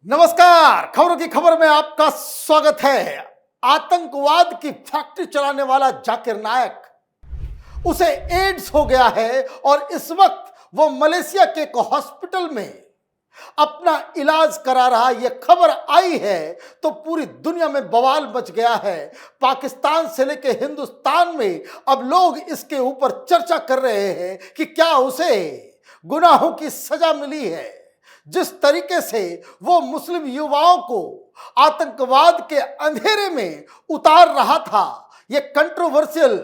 नमस्कार, खबरों की खबर में आपका स्वागत है। आतंकवाद की फैक्ट्री चलाने वाला जाकिर नायक, उसे एड्स हो गया है और इस वक्त वो मलेशिया के एक हॉस्पिटल में अपना इलाज करा रहा। यह खबर आई है तो पूरी दुनिया में बवाल मच गया है। पाकिस्तान से लेकर हिंदुस्तान में अब लोग इसके ऊपर चर्चा कर रहे हैं कि क्या उसे गुनाहों की सजा मिली है। जिस तरीके से वो मुस्लिम युवाओं को आतंकवाद के अंधेरे में उतार रहा था, ये कंट्रोवर्शियल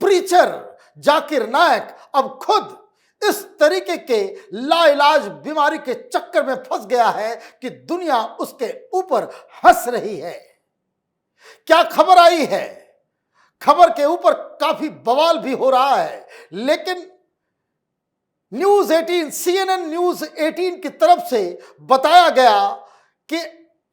प्रीचर जाकिर नायक अब खुद इस तरीके के लाइलाज बीमारी के चक्कर में फंस गया है कि दुनिया उसके ऊपर हंस रही है। क्या खबर आई है? खबर के ऊपर काफी बवाल भी हो रहा है, लेकिन न्यूज 18 CNN न्यूज 18 की तरफ से बताया गया कि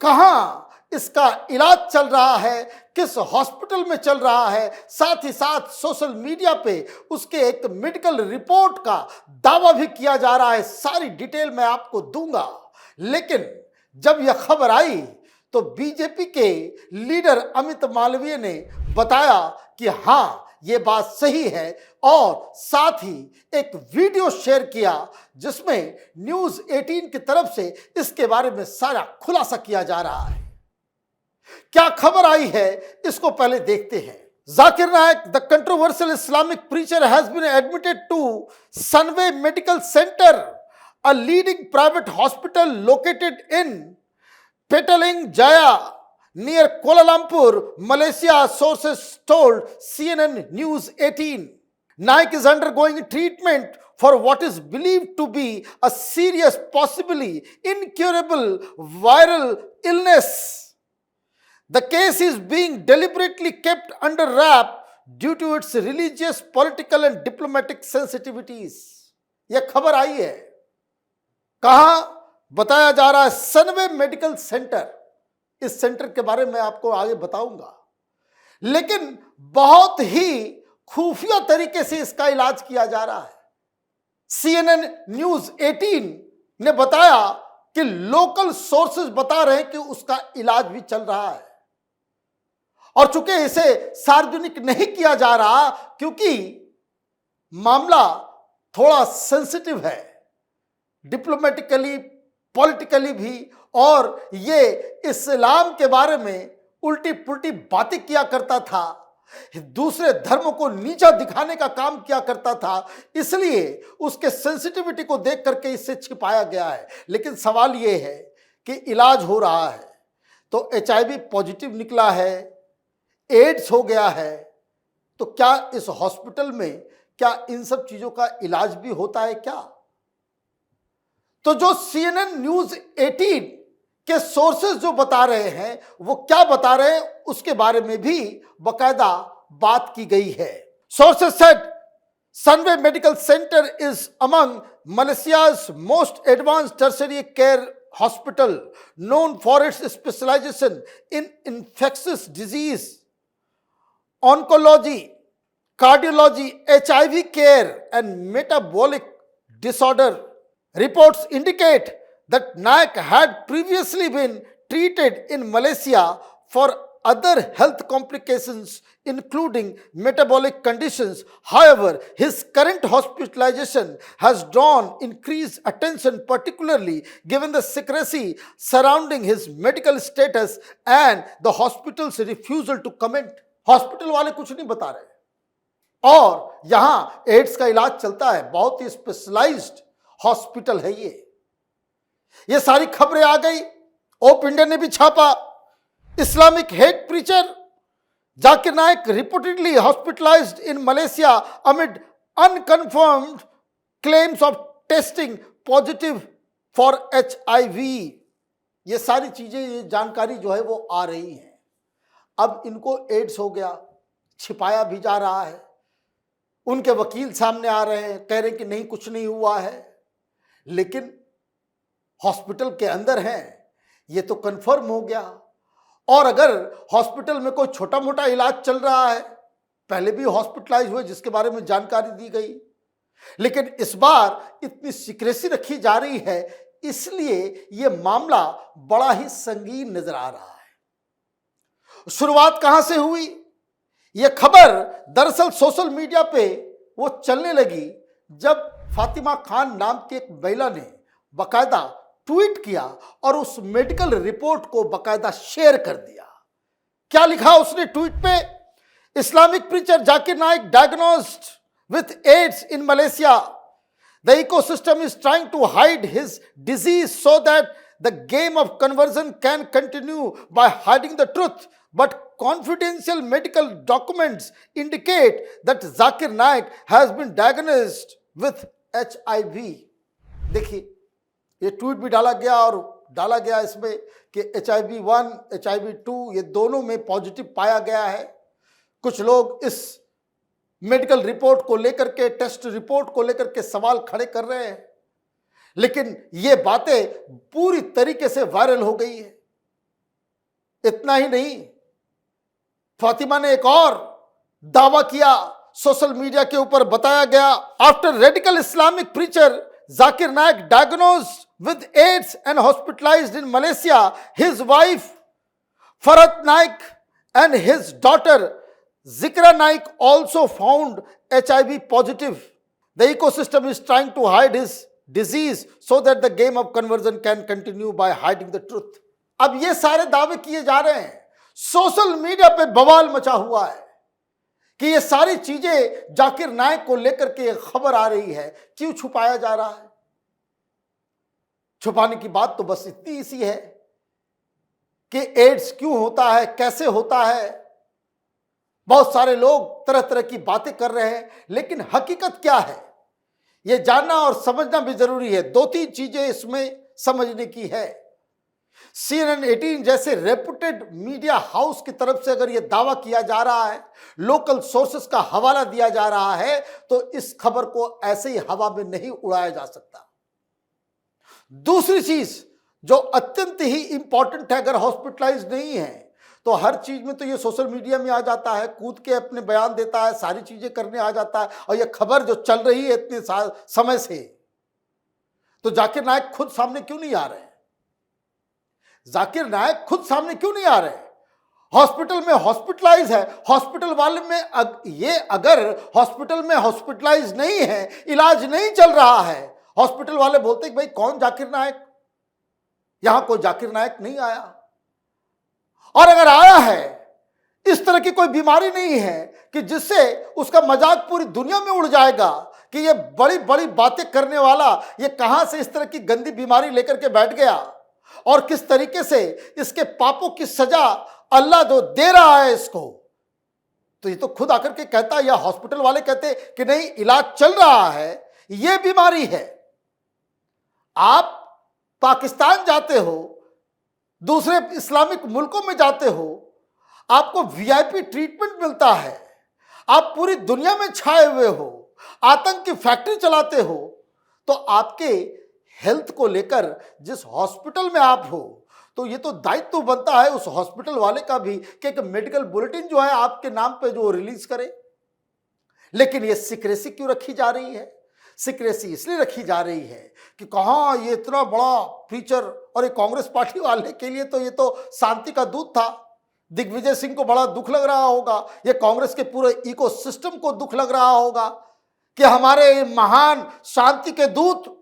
कहां इसका इलाज चल रहा है, किस हॉस्पिटल में चल रहा है। साथ ही साथ सोशल मीडिया पे उसके एक मेडिकल रिपोर्ट का दावा भी किया जा रहा है। सारी डिटेल मैं आपको दूंगा। लेकिन जब यह खबर आई तो बीजेपी के लीडर अमित मालवीय ने बताया कि हां, ये बात सही है और साथ ही एक वीडियो शेयर किया जिसमें न्यूज 18 की तरफ से इसके बारे में सारा खुलासा किया जा रहा है। क्या खबर आई है, इसको पहले देखते हैं। Zakir Naik, the controversial Islamic preacher, has been admitted to Sunway medical Centre, a leading private hospital located in Petaling Jaya near Kuala Lumpur, Malaysia, sources told CNN News 18. Naik is undergoing treatment for what is believed to be a serious, possibly incurable viral illness. The case is being deliberately kept under wrap due to its religious, political and diplomatic sensitivities. यह खबर आई है। कहां बताया जा रहा है? सनवे medical centre. इस centre के बारे में आपको आगे बताऊंगा, लेकिन बहुत ही खुफिया तरीके से इसका इलाज किया जा रहा है। CNN न्यूज 18 ने बताया कि लोकल सोर्सेज बता रहे हैं कि उसका इलाज भी चल रहा है, और चूंकि इसे सार्वजनिक नहीं किया जा रहा क्योंकि मामला थोड़ा सेंसिटिव है, डिप्लोमेटिकली, पॉलिटिकली भी, और ये इस्लाम के बारे में उल्टी पुल्टी बातें किया करता था, दूसरे धर्मों को नीचा दिखाने का काम किया करता था, इसलिए उसके सेंसिटिविटी को देख करके इससे छिपाया गया है। लेकिन सवाल ये है कि इलाज हो रहा है तो HIV पॉजिटिव निकला है, एड्स हो गया है, तो क्या इस हॉस्पिटल में क्या इन सब चीजों का इलाज भी होता है क्या? तो जो CNN न्यूज 18 के सोर्सेज जो बता रहे हैं वो क्या बता रहे हैं, उसके बारे में भी बकायदा बात की गई है। Sources said Sunway medical centre is among Malaysia's most advanced tertiary care hospital, known for its specialisation in infectious disease, oncology, cardiology, HIV care and metabolic disorder. Reports indicate that Naik had previously been treated in Malaysia for other health complications, including metabolic conditions. However, his current hospitalization has drawn increased attention, particularly given the secrecy surrounding his medical status and the hospital's refusal to comment. Hospital वाले कुछ नहीं बता रहे, और यहां ads का इलाज चलता है। बहुत ही स्पेशलाइज्ड हॉस्पिटल है ये सारी खबरें आ गई। ओप इंडिया ने भी छापा। Islamic hate preacher Zakir Naik reportedly hospitalised in Malaysia amid unconfirmed claims of testing positive for HIV. ये सारी चीजें, ये जानकारी जो है वो आ रही है। अब इनको एड्स हो गया, छिपाया भी जा रहा है। उनके वकील सामने आ रहे हैं, कह रहे हैं कि नहीं, कुछ नहीं हुआ है, लेकिन हॉस्पिटल के अंदर हैं, ये तो कंफर्म हो गया। और अगर हॉस्पिटल में कोई छोटा मोटा इलाज चल रहा है, पहले भी हॉस्पिटलाइज हुए जिसके बारे में जानकारी दी गई, लेकिन इस बार इतनी सीक्रेसी रखी जा रही है इसलिए यह मामला बड़ा ही संगीन नजर आ रहा है। शुरुआत कहां से हुई? यह खबर दरअसल सोशल मीडिया पे वो चलने लगी जब फातिमा खान नाम की एक महिला ने बकायदा ट्वीट किया और उस मेडिकल रिपोर्ट को बकायदा शेयर कर दिया। क्या लिखा उसने ट्वीट पे? Islamic preacher Zakir Naik diagnosed with AIDS in Malaysia. The ecosystem is trying to hide his disease so that the game of conversion can continue by hiding the truth, but confidential medical documents indicate that Zakir Naik has been diagnosed with HIV। देखिए, ये tweet भी डाला गया और डाला गया इसमें कि HIV-1, HIV-2 ये दोनों में पॉजिटिव पाया गया है। कुछ लोग इस मेडिकल रिपोर्ट को लेकर के, टेस्ट रिपोर्ट को लेकर के सवाल खड़े कर रहे हैं, लेकिन ये बातें पूरी तरीके से वायरल हो गई है। इतना ही नहीं, फातिमा ने एक और दावा किया, सोशल मीडिया के ऊपर बताया गया, after radical Islamic preacher Zakir Naik diagnosed with AIDS and hospitalised in Malaysia, his wife Farhat Naik and his daughter Zikra Naik also found HIV positive. The ecosystem is trying to hide his disease so that the game of conversion can continue by hiding the truth. अब ये सारे दावे किए जा रहे हैं, social media पे बवाल मचा हुआ है कि ये सारी चीजें जाकिर नाइक को लेकर के खबर आ रही है, क्यों छुपाया जा रहा है? छुपाने की बात तो बस इतनी सी है कि एड्स क्यों होता है, कैसे होता है। बहुत सारे लोग तरह तरह की बातें कर रहे हैं, लेकिन हकीकत क्या है यह जानना और समझना भी जरूरी है। दो तीन चीजें इसमें समझने की है। CNN 18 जैसे रेपुटेड मीडिया हाउस की तरफ से अगर यह दावा किया जा रहा है, लोकल सोर्सेस का हवाला दिया जा रहा है, तो इस खबर को ऐसे ही हवा में नहीं उड़ाया जा सकता। दूसरी चीज जो अत्यंत ही इंपॉर्टेंट है, अगर हॉस्पिटलाइज नहीं है तो हर चीज में तो ये सोशल मीडिया में आ जाता है, कूद के अपने बयान देता है, सारी चीजें करने आ जाता है, और ये खबर जो चल रही है इतने समय से, तो जाकिर नाइक खुद सामने क्यों नहीं आ रहे? जाकिर नाइक खुद सामने क्यों नहीं आ रहे? हॉस्पिटल में हॉस्पिटलाइज है, हॉस्पिटल वाले में ये अगर हॉस्पिटल में हॉस्पिटलाइज नहीं है, इलाज नहीं चल रहा है, हॉस्पिटल वाले बोलते हैं कि भाई कौन जाकिर नाइक, यहां कोई जाकिर नाइक नहीं आया। और अगर आया है, इस तरह की कोई बीमारी नहीं है कि जिससे उसका मजाक पूरी दुनिया में उड़ जाएगा कि ये बड़ी बड़ी बातें करने वाला ये कहां से इस तरह की गंदी बीमारी लेकर के बैठ गया, और किस तरीके से इसके पापों की सजा अल्लाह जो दे रहा है इसको, तो ये तो खुद आकर के कहता, या हॉस्पिटल वाले कहते कि नहीं इलाज चल रहा है, ये बीमारी है। आप पाकिस्तान जाते हो, दूसरे इस्लामिक मुल्कों में जाते हो, आपको VIP ट्रीटमेंट मिलता है, आप पूरी दुनिया में छाए हुए हो, आतंक की फैक्ट्री चलाते हो, तो आपके हेल्थ को लेकर जिस हॉस्पिटल में आप हो, तो ये तो दायित्व बनता है उस हॉस्पिटल वाले का भी कि एक मेडिकल बुलेटिन जो है आपके नाम पे जो रिलीज करे। लेकिन ये सीक्रेसी क्यों रखी जा रही है? सीक्रेसी इसलिए रखी जा रही है कि कहाँ ये इतना बड़ा फीचर, और ये कांग्रेस पार्टी वाले के लिए तो ये तो शांति का दूत था। दिग्विजय सिंह को बड़ा दुख लग रहा होगा, ये कांग्रेस के पूरे इकोसिस्टम को दुख लग रहा होगा कि हमारे महान शांति के दूत,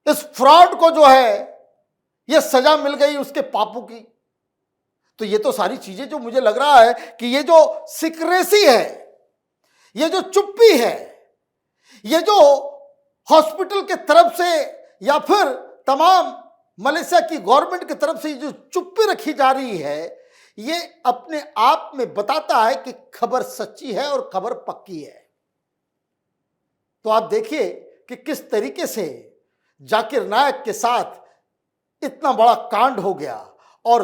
इस फ्रॉड को जो है ये सजा मिल गई उसके पापों की। तो ये तो सारी चीजें जो मुझे लग रहा है कि ये जो सीक्रेसी है, ये जो चुप्पी है, ये जो हॉस्पिटल के तरफ से या फिर तमाम मलेशिया की गवर्नमेंट की तरफ से जो चुप्पी रखी जा रही है, ये अपने आप में बताता है कि खबर सच्ची है और खबर पक्की है। तो आप देखिए कि किस तरीके से जाकिर नाइक के साथ इतना बड़ा कांड हो गया, और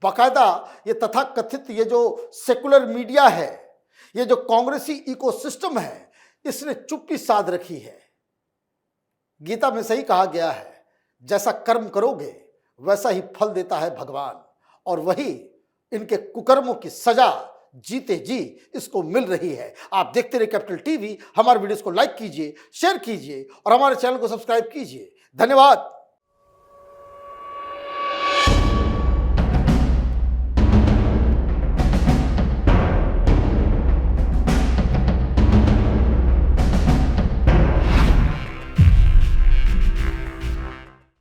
बाकायदा ये तथाकथित ये जो सेकुलर मीडिया है, ये जो कांग्रेसी इकोसिस्टम है, इसने चुप्पी साध रखी है। गीता में सही कहा गया है, जैसा कर्म करोगे वैसा ही फल देता है भगवान, और वही इनके कुकर्मों की सजा जीते जी इसको मिल रही है। आप देखते रहिए कैपिटल टीवी। हमारे वीडियोस को लाइक कीजिए, शेयर कीजिए और हमारे चैनल को सब्सक्राइब कीजिए। धन्यवाद।